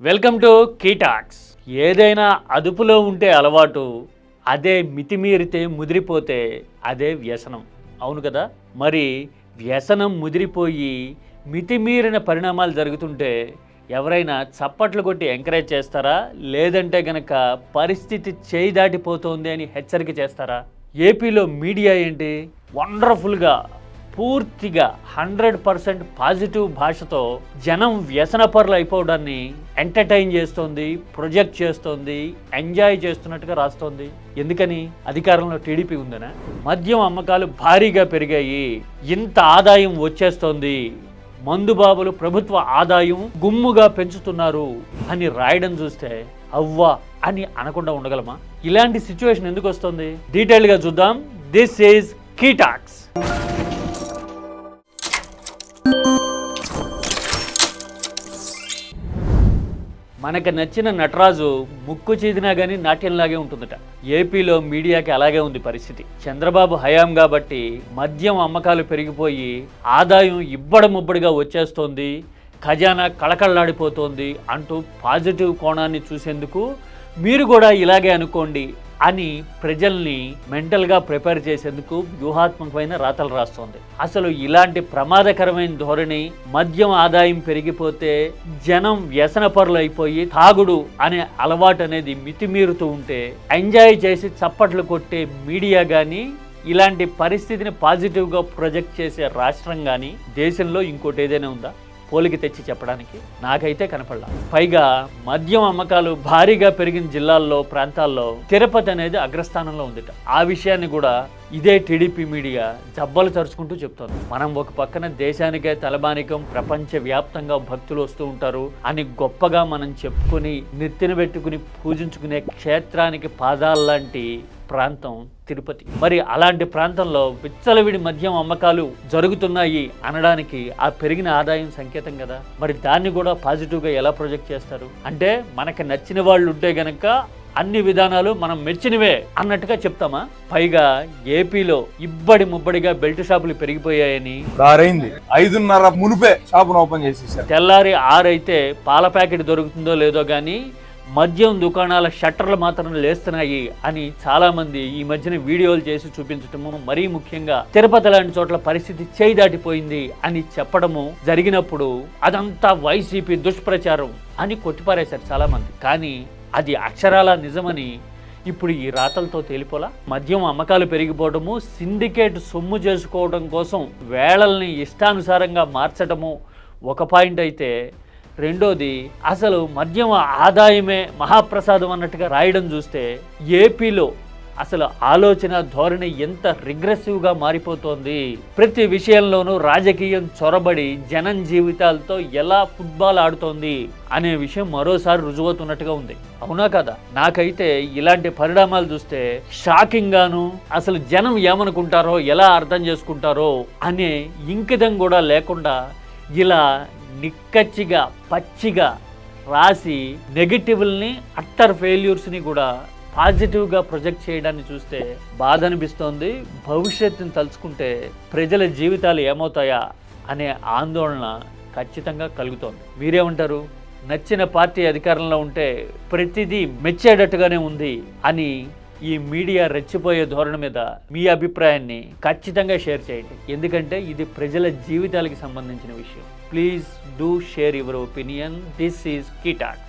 Welcome to కీటాక్స్. ఏదైనా అదుపులో ఉంటే అలవాటు, అదే మితిమీరితే ముదిరిపోతే అదే వ్యసనం. అవును కదా? మరి వ్యసనం ముదిరిపోయి మితిమీరిన పరిణామాలు జరుగుతుంటే ఎవరైనా చప్పట్లు కొట్టి ఎంకరేజ్ చేస్తారా? లేదంటే గనక పరిస్థితి చేయి దాటిపోతుంది అని హెచ్చరిక చేస్తారా? ఏపీలో మీడియా ఏంటి వండర్ఫుల్గా పూర్తిగా 100% పాజిటివ్ భాషతో జనం వ్యసనపరులు అయిపోవడాన్ని ఎంటర్టైన్ చేస్తోంది, ప్రొజెక్ట్ చేస్తోంది, ఎంజాయ్ చేస్తున్నట్టుగా రాస్తోంది. ఎందుకని? అధికారంలో టీడీపీ ఉందనా? మద్యం అమ్మకాలు భారీగా పెరిగాయి, ఇంత ఆదాయం వచ్చేస్తోంది, మందుబాబులు ప్రభుత్వ ఆదాయం గుమ్ముగా పెంచుతున్నారు అని రాయడం చూస్తే అవ్వా అని అనకుండా ఉండగలమా? ఇలాంటి సిచ్యువేషన్ ఎందుకు వస్తుంది? డీటెయిల్గా చూద్దాం. దిస్ ఈజ్ కీటాక్స్. మనకు నచ్చిన నటరాజు ముక్కు చీదినా కానీ నాట్యంలాగే ఉంటుందట. ఏపీలో మీడియాకి అలాగే ఉంది పరిస్థితి. చంద్రబాబు హయాం కాబట్టి మద్యం అమ్మకాలు పెరిగిపోయి ఆదాయం ఇబ్బడముబ్బడిగా వచ్చేస్తోంది, ఖజానా కళకళలాడిపోతోంది అంటూ పాజిటివ్ కోణాన్ని చూసేందుకు మీరు కూడా ఇలాగే అనుకోండి అని ప్రజల్ని మెంటల్గా ప్రిపేర్ చేసేందుకు వ్యూహాత్మకమైన రాతలు రాస్తోంది. అసలు ఇలాంటి ప్రమాదకరమైన ధోరణి, మద్యం ఆదాయం పెరిగిపోతే జనం వ్యసనపరులు అయిపోయి తాగుడు అనే అలవాటు అనేది మితిమీరుతూ ఉంటే ఎంజాయ్ చేసి చప్పట్లు కొట్టే మీడియా కానీ, ఇలాంటి పరిస్థితిని పాజిటివ్గా ప్రొజెక్ట్ చేసే రాష్ట్రం కానీ దేశంలో ఇంకోటి ఏదైనా ఉందా పోలికి తెచ్చి చెప్పడానికి? నాకైతే కనపడలా. పైగా మద్యం అమ్మకాలు భారీగా పెరిగిన జిల్లాల్లో, ప్రాంతాల్లో తిరుపతి అనేది అగ్రస్థానంలో ఉందిట. ఆ విషయాన్ని కూడా ఇదే టీడీపీ మీడియా జబ్బలు తరుచుకుంటూ చెప్తోంది. మనం ఒక పక్కన దేశానికే తలబానికం, ప్రపంచవ్యాప్తంగా భక్తులు వస్తూ ఉంటారు అని గొప్పగా మనం చెప్పుకొని నెత్తిన పెట్టుకుని పూజించుకునే క్షేత్రానికి పాదాల్లాంటి ప్రాంతం తిరుపతి. మరి అలాంటి ప్రాంతంలో విచ్చలవిడి మద్యం అమ్మకాలు జరుగుతున్నాయి అనడానికి ఆ పెరిగిన ఆదాయం సంకేతం కదా. మరి దాన్ని కూడా పాజిటివ్గా ఎలా ప్రొజెక్ట్ చేస్తారు? అంటే మనకి నచ్చిన వాళ్ళు ఉంటే గనక అన్ని విధానాలు మనం మెచ్చినవే అన్నట్టుగా చెప్తామా? పైగా ఏపీలో ఇబ్బడి ముబ్బడిగా బెల్ట్ షాపులు పెరిగిపోయాయని, 5:30 మునిపే షాపును ఓపెన్ చేసేసారు. తెల్లారి 6 అయితే పాల ప్యాకెట్ దొరుకుతుందో లేదో కానీ మద్యం దుకాణాల షట్టర్లు మాత్రం లేస్తున్నాయి అని చాలామంది ఈ మధ్యన వీడియోలు చేసి చూపించటము, మరీ ముఖ్యంగా తిరుపతి లాంటి చోట్ల పరిస్థితి చేయి దాటిపోయింది అని చెప్పడము జరిగినప్పుడు అదంతా వైసీపీ దుష్ప్రచారం అని కొట్టిపారేశారు చాలామంది. కానీ అది అక్షరాల నిజమని ఇప్పుడు ఈ రాతలతో తేలిపోలా. మద్యం అమ్మకాలు పెరిగిపోవడము, సిండికేట్ సొమ్ము చేసుకోవడం కోసం వేళల్ని ఇష్టానుసారంగా మార్చడము ఒక పాయింట్ అయితే, రెండోది అసలు మద్యం ఆదాయమే మహాప్రసాదం అన్నట్టుగా రాయడం చూస్తే ఏపీలో అసలు ఆలోచన ధోరణి ఎంత రిగ్రెసివ్గా మారిపోతోంది. ప్రతి విషయంలోనూ రాజకీయం చొరబడి జనం జీవితాలతో ఎలా ఫుట్బాల్ ఆడుతోంది అనే విషయం మరోసారి రుజువవుతున్నట్టుగా ఉంది. అవునా కదా? నాకైతే ఇలాంటి పరిణామాలు చూస్తే షాకింగ్ గాను, అసలు జనం ఏమనుకుంటారో, ఎలా అర్థం చేసుకుంటారో అనే ఇంకితం కూడా లేకుండా ఇలా నిక్కచ్చిగా పచ్చిగా రాసి నెగిటివ్ని, అట్టర్ ఫెయిల్యూర్స్ని కూడా పాజిటివ్గా ప్రొజెక్ట్ చేయడాన్ని చూస్తే బాధ అనిపిస్తోంది. భవిష్యత్తుని తలుచుకుంటే ప్రజల జీవితాలు ఏమవుతాయా అనే ఆందోళన ఖచ్చితంగా కలుగుతోంది. మీరేమంటారు? నచ్చిన పార్టీ అధికారంలో ఉంటే ప్రతిదీ మెచ్చేటట్టుగానే ఉంది అని ఈ మీడియా రెచ్చిపోయే ధోరణి మీద మీ అభిప్రాయాన్ని ఖచ్చితంగా షేర్ చేయండి. ఎందుకంటే ఇది ప్రజల జీవితాలకి సంబంధించిన విషయం. Please do share your opinion. This is కీటాక్స్.